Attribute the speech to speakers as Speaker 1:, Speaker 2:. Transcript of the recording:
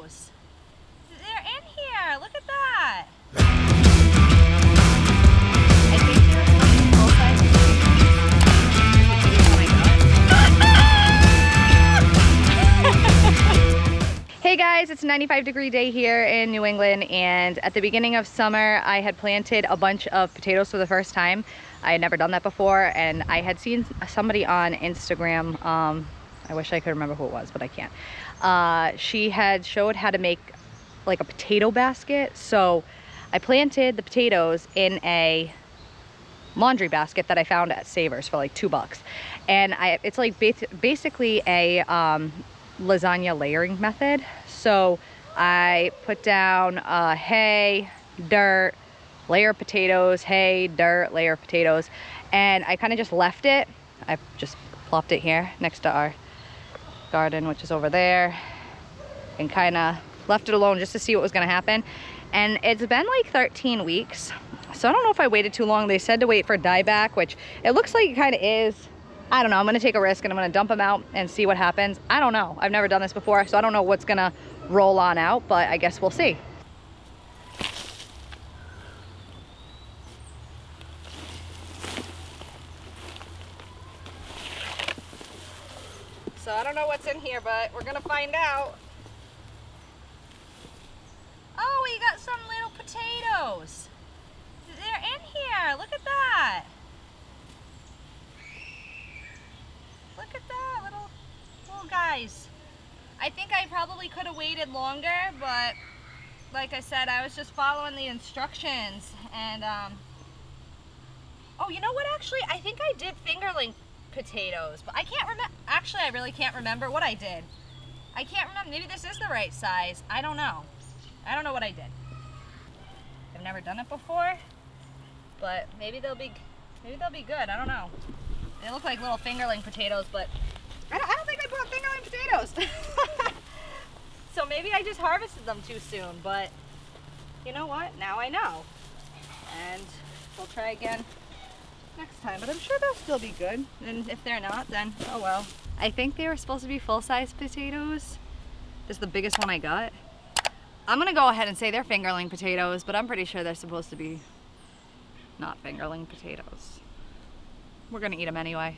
Speaker 1: potatoes. They're in here. Look at that. I think they're full-size potatoes. Hey guys, it's a 95-degree day here in New England, and at the beginning of summer I had planted a bunch of potatoes for the first time. I had never done that before, and I had seen somebody on Instagram, I wish I could remember who it was, but I can't. She had showed how to make like a potato basket. So I planted the potatoes in a laundry basket that I found at Savers for like $2. And it's like basically a lasagna layering method. So I put down hay, dirt, layer of potatoes, hay, dirt, layer of potatoes, and I kind of just left it. I just plopped it here next to our garden, which is over there, and kind of left it alone just to see what was going to happen. And it's been like 13 weeks, so I don't know if I waited too long. They said to wait for dieback, which it looks like it kind of is. I don't know. I'm going to take a risk and I'm going to dump them out and see what happens. I don't know. I've never done this before, so I don't know what's going to roll on out, but I guess we'll see. So I don't know what's in here, but we're gonna find out. Oh, we got some little potatoes. They're in here. Look at that. Look at that, little guys. I think I probably could have waited longer, but like I said, I was just following the instructions. And oh, you know what? Actually, I think I did fingerling potatoes, but I can't remember. Actually, I really can't remember what I did. I can't remember. Maybe this is the right size. I don't know. I don't know what I did. I've never done it before, but maybe they'll be good. I don't know. They look like little fingerling potatoes, but I don't think I bought fingerling potatoes. So maybe I just harvested them too soon, but you know what? Now I know. And we'll try again next time, but I'm sure they'll still be good. And if they're not, then oh well. I think they were supposed to be full-size potatoes. This is the biggest one I got. I'm gonna go ahead and say they're fingerling potatoes, but I'm pretty sure they're supposed to be not fingerling potatoes. We're gonna eat them anyway.